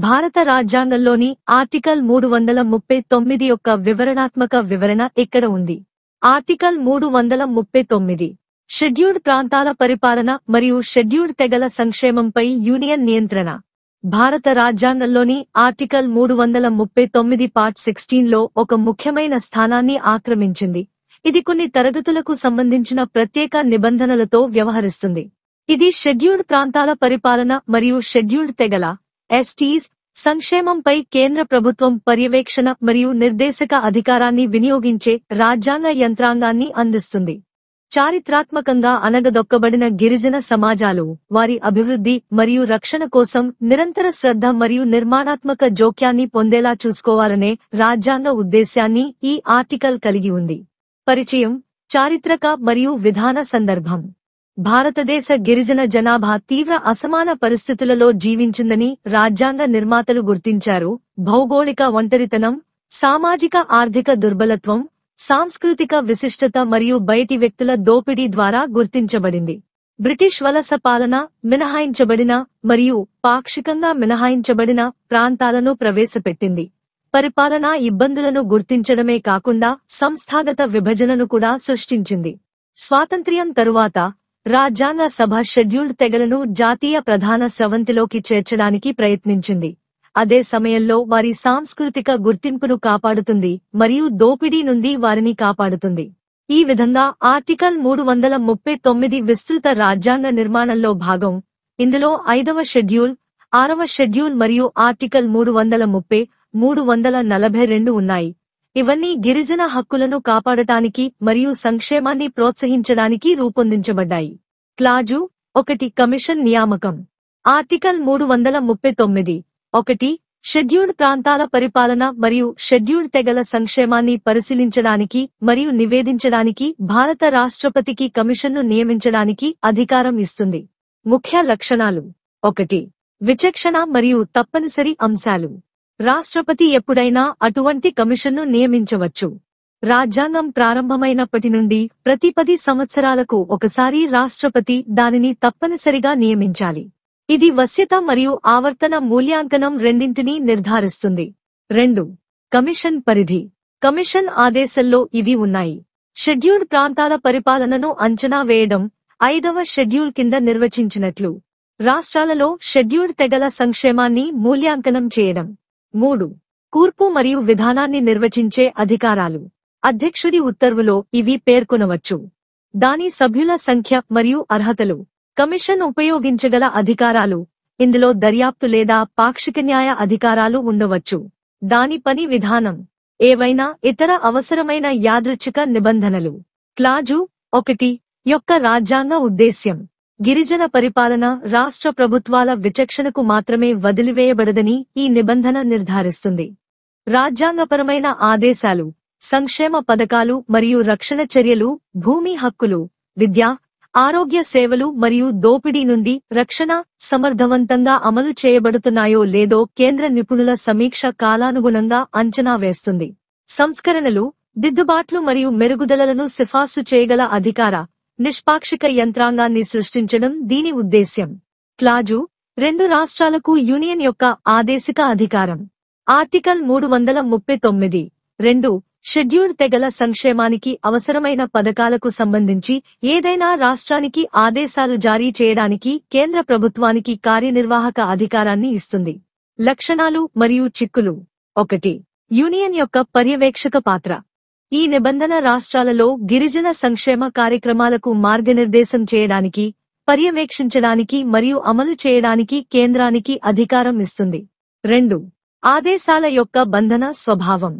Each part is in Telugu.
భారత రాజ్యాంగంలోని ఆర్టికల్ 339 యొక్క వివరణాత్మక వివరణ ఇక్కడ ఉంది. ఆర్టికల్ 339 షెడ్యూల్డ్ ప్రాంతాల పరిపాలన మరియు షెడ్యూల్డ్ తెగల సంక్షేమంపై యూనియన్ నియంత్రణ. భారత రాజ్యాంగంలోని ఆర్టికల్ 339 పార్ట్ 16లో ఒక ముఖ్యమైన స్థానాన్ని ఆక్రమించింది. ఇది కొన్ని తరగతులకు సంబంధించిన ప్రత్యేక నిబంధనలతో వ్యవహరిస్తుంది. ఇది షెడ్యూల్డ్ ప్రాంతాల పరిపాలన మరియు షెడ్యూల్డ్ తెగల ఎస్టీస్ సంక్షేమంపై కేంద్ర ప్రభుత్వం పర్యవేక్షణ మరియు నిర్దేశక అధికారాన్ని వినియోగించే రాజ్యాంగ యంత్రాంగాన్ని అందిస్తుంది. చారిత్రాత్మకంగా అణగదొక్కబడిన గిరిజన సమాజాలు వారి అభివృద్ధి మరియు రక్షణ కోసం నిరంతర శ్రద్ధ మరియు నిర్మాణాత్మక జోక్యాన్ని పొందేలా చూసుకోవాలనే రాజ్యాంగ ఉద్దేశ్యాన్ని ఈ ఆర్టికల్ కలిగి ఉంది. పరిచయం, చారిత్రక మరియు విధాన సందర్భం. భారతదేశ గిరిజన జనాభా తీవ్ర అసమాన పరిస్థితులలో జీవించిందని రాజ్యాంగ నిర్మాతలు గుర్తించారు. భౌగోళిక ఒంటరితనం, సామాజిక ఆర్థిక దుర్బలత్వం, సాంస్కృతిక విశిష్టత మరియు బయటి వ్యక్తుల దోపిడీ ద్వారా గుర్తించబడింది. బ్రిటిష్ వలస పాలన, మినహాయించబడిన మరియు పాక్షికంగా మినహాయించబడిన ప్రాంతాలను ప్రవేశపెట్టింది. పరిపాలనా ఇబ్బందులను గుర్తించడమే కాకుండా సంస్థాగత విభజనను కూడా సృష్టించింది. స్వాతంత్ర్యం తరువాత రాజ్యాంగ సభ షెడ్యూల్డ్ తెగలను జాతీయ ప్రధాన స్రవంతిలోకి చేర్చడానికి ప్రయత్నించింది. అదే సమయంలో వారి సాంస్కృతిక గుర్తింపును కాపాడుతుంది మరియు దోపిడీ నుండి వారిని కాపాడుతుంది. ఈ విధంగా ఆర్టికల్ 339 విస్తృత రాజ్యాంగ నిర్మాణంలో భాగం. ఇందులో 5వ షెడ్యూల్, 6వ షెడ్యూల్ మరియు ఆర్టికల్ 330, 342 ఉన్నాయి. ఇవన్నీ గిరిజన హక్కులను కాపాడటానికి మరియు సంక్షేమాన్ని ప్రోత్సహించడానికి రూపొందించబడ్డాయి. క్లాజు 1 కమిషన్ నియామకం. ఆర్టికల్ 339 1 షెడ్యూల్డ్ ప్రాంతాల పరిపాలన మరియు షెడ్యూల్డ్ తెగల సంక్షేమాన్ని పరిశీలించడానికి మరియు నివేదించడానికి భారత రాష్ట్రపతికి కమిషన్ను నియమించడానికి అధికారం ఇస్తుంది. ముఖ్య లక్షణాలు. 1 విచక్షణ మరియు తప్పనిసరి అంశాలు. రాష్ట్రపతి ఎప్పుడైనా అటువంటి కమిషన్ను నియమించవచ్చు. రాజ్యాంగం ప్రారంభమైనప్పటి నుండి ప్రతి 10 సంవత్సరాలకు ఒకసారి రాష్ట్రపతి దానిని తప్పనిసరిగా నియమించాలి. ఇది వశ్యత మరియు ఆవర్తన మూల్యాంకనం రెండింటినీ నిర్ధారిస్తుంది. 2 కమిషన్ పరిధి. కమిషన్ ఆదేశాల్లో ఇవి ఉన్నాయి. షెడ్యూల్డ్ ప్రాంతాల పరిపాలనను అంచనా వేయడం 5వ షెడ్యూల్ కింద నిర్వచించినట్లు. రాష్ట్రాలలో షెడ్యూల్డ్ తెగల సంక్షేమాన్ని మూల్యాంకనం చేయడం. 3 కూర్పు మరియు విధానాన్ని నిర్వచించే అధికారాలు. అధ్యక్షుడి ఉత్తర్వులో ఇవి పేర్కొనవచ్చు. దాని సభ్యుల సంఖ్య మరియు అర్హతలు. కమిషన్ ఉపయోగించగల అధికారాలు. ఇందులో దర్యాప్తు లేదా పాక్షిక న్యాయ అధికారాలు ఉండవచ్చు. దాని పని విధానం. ఏవైనా ఇతర అవసరమైన యాదృచ్ఛిక నిబంధనలు. క్లాజు 1 యొక్క రాజ్యాంగ ఉద్దేశ్యం. గిరిజన పరిపాలన రాష్ట్ర ప్రభుత్వాల విచక్షణకు మాత్రమే వదిలివేయబడదని ఈ నిబంధన నిర్ధారిస్తుంది. రాజ్యాంగపరమైన ఆదేశాలు, సంక్షేమ పథకాలు మరియు రక్షణ చర్యలు, భూమి హక్కులు, విద్య, ఆరోగ్య సేవలు మరియు దోపిడీ నుండి రక్షణ సమర్థవంతంగా అమలు చేయబడుతున్నాయో లేదో కేంద్ర నిపుణుల సమీక్ష కాలానుగుణంగా అంచనా వేస్తుంది. సంస్కరణలు, దిద్దుబాట్లు మరియు మెరుగుదలలను సిఫార్సు చేయగల అధికార నిష్పాక్షిక యంత్రాంగాన్ని సృష్టించడం దీని ఉద్దేశ్యం. క్లాజు 2 రాష్ట్రాలకు యూనియన్ యొక్క ఆదేశిక అధికారం. ఆర్టికల్ 339 2 షెడ్యూల్డ్ తెగల సంక్షేమానికి అవసరమైన పథకాలకు సంబంధించి ఏదైనా రాష్ట్రానికి ఆదేశాలు జారీ చేయడానికి కేంద్ర ప్రభుత్వానికి కార్యనిర్వాహక అధికారాన్ని ఇస్తుంది. లక్షణాలు మరియు చిక్కులు. 1 యూనియన్ యొక్క పర్యవేక్షక పాత్ర. ఈ నిబంధన రాష్ట్రాలలో గిరిజన సంక్షేమ కార్యక్రమాలకు మార్గనిర్దేశం చేయడానికి, పర్యవేక్షించడానికి మరియు అమలు చేయడానికి కేంద్రానికి అధికారం ఇస్తుంది. 2 ఆదేశాల యొక్క బంధన స్వభావం.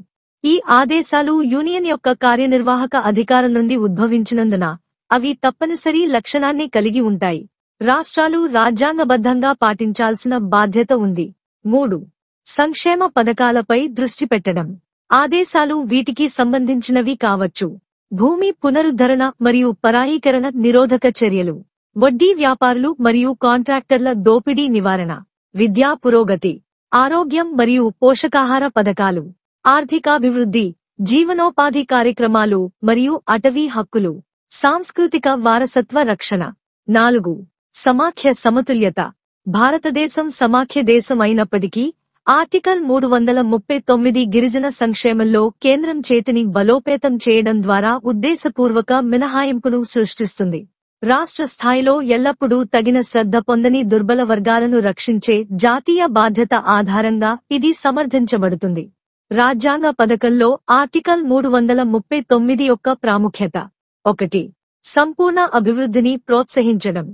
ఈ ఆదేశాలు యూనియన్ యొక్క కార్యనిర్వాహక అధికారం నుండి ఉద్భవించినందున అవి తప్పనిసరి లక్షణాన్ని కలిగి ఉంటాయి. రాష్ట్రాలు రాజ్యాంగబద్ధంగా పాటించాల్సిన బాధ్యత ఉంది. 3 సంక్షేమ పథకాలపై దృష్టి పెట్టడం. ఆదేశాలు వీటికి సంబంధించినవి కావచ్చు. భూమి పునరుద్ధరణ మరియు పరాయీకరణ నిరోధక చర్యలు, వడ్డీ వ్యాపారులు మరియు కాంట్రాక్టర్ల దోపిడీ నివారణ, విద్యా పురోగతి, ఆరోగ్యం మరియు పోషకాహార పథకాలు, ఆర్థికాభివృద్ధి, జీవనోపాధి కార్యక్రమాలు మరియు అటవీ హక్కులు, సాంస్కృతిక వారసత్వ రక్షణ. 4 సమాఖ్య సమతుల్యత. భారతదేశం సమాఖ్య దేశం అయినప్పటికీ ఆర్టికల్ 339 గిరిజన సంక్షేమంలో కేంద్రం చేతిని బలోపేతం చేయడం ద్వారా ఉద్దేశపూర్వక మినహాయింపును సృష్టిస్తుంది. రాష్ట్ర స్థాయిలో ఎల్లప్పుడూ తగిన శ్రద్ధ పొందని దుర్బల వర్గాలను రక్షించే జాతీయ బాధ్యత ఆధారంగా ఇది సమర్థించబడుతుంది. రాజ్యాంగ పథకంలో ఆర్టికల్ 339 యొక్క ప్రాముఖ్యత 1. సంపూర్ణ అభివృద్ధిని ప్రోత్సహించడం.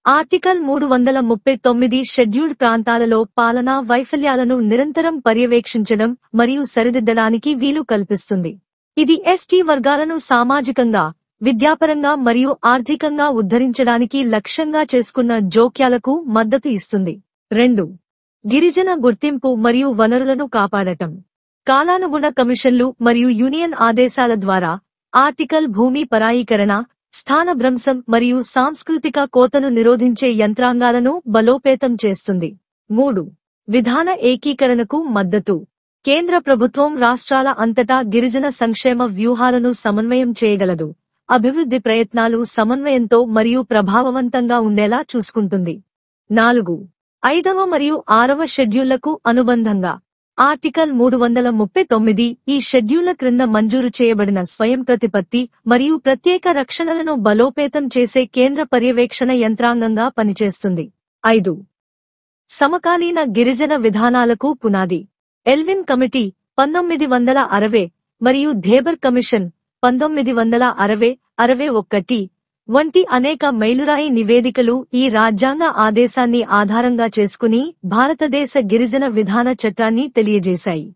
ఆర్టికల్ 339 షెడ్యూల్డ్ ప్రాంతాలలో పాలనా వైఫల్యాలను నిరంతరం పర్యవేక్షించడం మరియు సరిదిద్దడానికి వీలు కల్పిస్తుంది. ఇది ఎస్టీ వర్గాలను సామాజికంగా, విద్యాపరంగా మరియు ఆర్థికంగా ఉద్ధరించడానికి లక్ష్యంగా చేసుకున్న జోక్యాలకు మద్దతు ఇస్తుంది. 2. గిరిజన గుర్తింపు మరియు వనరులను కాపాడటం. కాలానుగుణ కమిషన్లు మరియు యూనియన్ ఆదేశాల ద్వారా ఆర్టికల్ భూమి పరాయీకరణ, స్థానభ్రంశం మరియు సాంస్కృతిక కోతను నిరోధించే యంత్రాంగాలను బలోపేతం చేస్తుంది. 3. విధాన ఏకీకరణకు మద్దతు. కేంద్ర ప్రభుత్వం రాష్ట్రాల అంతటా గిరిజన సంక్షేమ వ్యూహాలను సమన్వయం చేయగలదు, అభివృద్ధి ప్రయత్నాలు సమన్వయంతో మరియు ప్రభావవంతంగా ఉండేలా చూసుకుంటుంది. 4. 5వ మరియు 6వ షెడ్యూళ్లకు అనుబంధంగా ఆర్టికల్ 339 ఈ షెడ్యూళ్ల క్రింద మంజూరు చేయబడిన స్వయం ప్రతిపత్తి మరియు ప్రత్యేక రక్షణలను బలోపేతం చేసే కేంద్ర పర్యవేక్షణ యంత్రాంగంగా పనిచేస్తుంది. 5. సమకాలీన గిరిజన విధానాలకు పునాది. ఎల్విన్ కమిటీ 1960 మరియు థేబర్ కమిషన్ 1960-61 వంటి అనేక మైలురాయి నివేదికలు ఈ రాజ్యాంగ ఆదేశాన్ని ఆధారంగా చేసుకుని భారతదేశ గిరిజన విధాన చట్టాన్ని తెలియజేశాయి.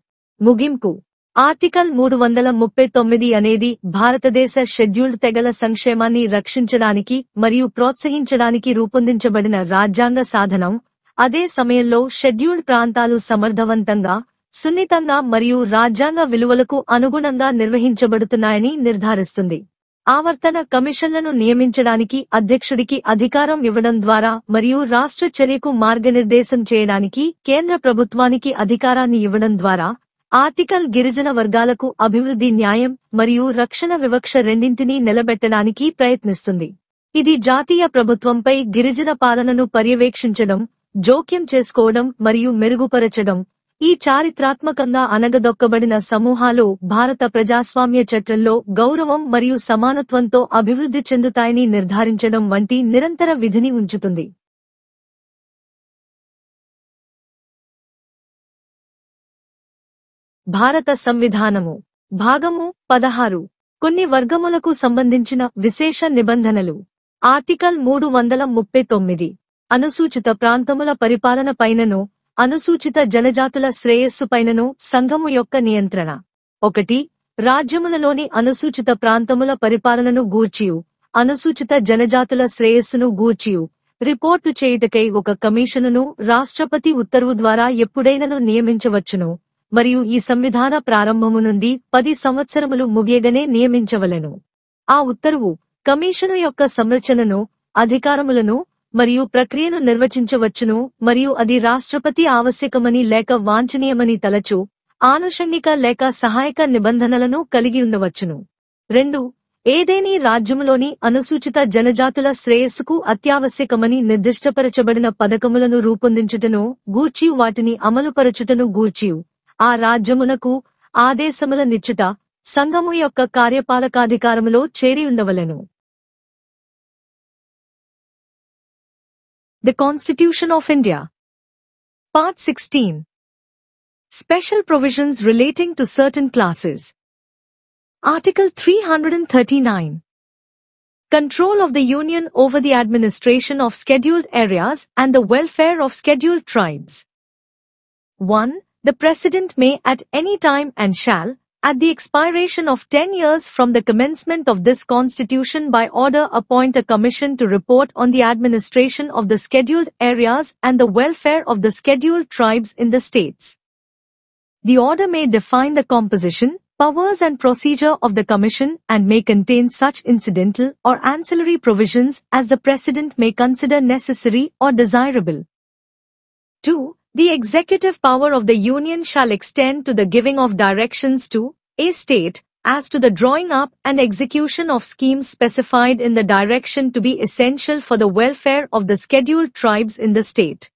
ముగింపు. ఆర్టికల్ 339 అనేది భారతదేశ షెడ్యూల్డ్ తెగల సంక్షేమాన్ని రక్షించడానికి మరియు ప్రోత్సహించడానికి రూపొందించబడిన రాజ్యాంగ సాధనం. అదే సమయంలో షెడ్యూల్డ్ ప్రాంతాలు సమర్థవంతంగా, సున్నితంగా మరియు రాజ్యాంగ విలువలకు అనుగుణంగా నిర్వహించబడుతున్నాయని నిర్ధారిస్తుంది. ఆవర్తన కమిషన్లను నియమించడానికి అధ్యక్షుడికి అధికారం ఇవ్వడం ద్వారా మరియు రాష్ట్ర చర్యకు మార్గనిర్దేశం చేయడానికి కేంద్ర ప్రభుత్వానికి అధికారాన్ని ఇవ్వడం ద్వారా ఆర్టికల్ గిరిజన వర్గాలకు అభివృద్ధి, న్యాయం మరియు రక్షణ వివక్ష రెండింటినీ నిలబెట్టడానికి ప్రయత్నిస్తుంది. ఇది జాతీయ ప్రభుత్వంపై గిరిజన పాలనను పర్యవేక్షించడం, జోక్యం చేసుకోవడం మరియు మెరుగుపరచడం. ఈ చారిత్రాత్మకంగా అణగదొక్కబడిన సమూహాలు భారత ప్రజాస్వామ్య చట్టంలో గౌరవం మరియు సమానత్వంతో అభివృద్ధి చెందుతాయని నిర్ధారించడం వంటి నిరంతర విధిని ఉంచుతుంది. భారత సంవిధానము. భాగము 16. కొన్ని వర్గములకు సంబంధించిన విశేష నిబంధనలు. ఆర్టికల్ 339 అనుసూచిత ప్రాంతముల పరిపాలన పైనను, అనుసూచిత జనజాతుల శ్రేయస్సు పైనను సంఘము యొక్క నియంత్రణ. 1. రాజ్యములలోని అనుసూచిత ప్రాంతముల పరిపాలనను గూర్చియు, అనుసూచిత జనజాతుల శ్రేయస్సును గూర్చియు రిపోర్టు చేయుటకై ఒక కమిషనును రాష్ట్రపతి ఉత్తర్వు ద్వారా ఎప్పుడైనను నియమించవచ్చును, మరియు ఈ సంవిధాన ప్రారంభము నుండి 10 సంవత్సరములు ముగియగనే నియమించవలెను. ఆ ఉత్తర్వు కమిషను యొక్క సంరచనను, అధికారములను మరియు ప్రక్రియను నిర్వచించవచ్చును, మరియు అది రాష్ట్రపతి ఆవశ్యకమని లేక వాంఛనీయమని తలచు ఆనుషంగిక లేక సహాయక నిబంధనలను కలిగి ఉండవచ్చును. 2. ఏదేని రాజ్యములోని అనుసూచిత జనజాతుల శ్రేయస్సుకు అత్యావశ్యకమని నిర్దిష్టపరచబడిన పథకములను రూపొందించుటను గూర్చియు వాటిని అమలుపరచుటను గూర్చియు ఆ రాజ్యమునకు ఆదేశముల నిచ్చుట సంఘము యొక్క కార్యపాలకాధికారములో చేరియుండవలెను. The Constitution of India. Part 16. Special provisions relating to certain classes. Article 339. Control of the Union over the administration of scheduled areas and the welfare of scheduled tribes. 1. The President may at any time and shall, at the expiration of 10 years from the commencement of this Constitution by order appoint a commission to report on the administration of the scheduled areas and the welfare of the scheduled tribes in the states. The order may define the composition, powers and procedure of the commission and may contain such incidental or ancillary provisions as the President may consider necessary or desirable. 2. The executive power of the Union shall extend to the giving of directions to a state as to the drawing up and execution of schemes specified in the direction to be essential for the welfare of the scheduled tribes in the state.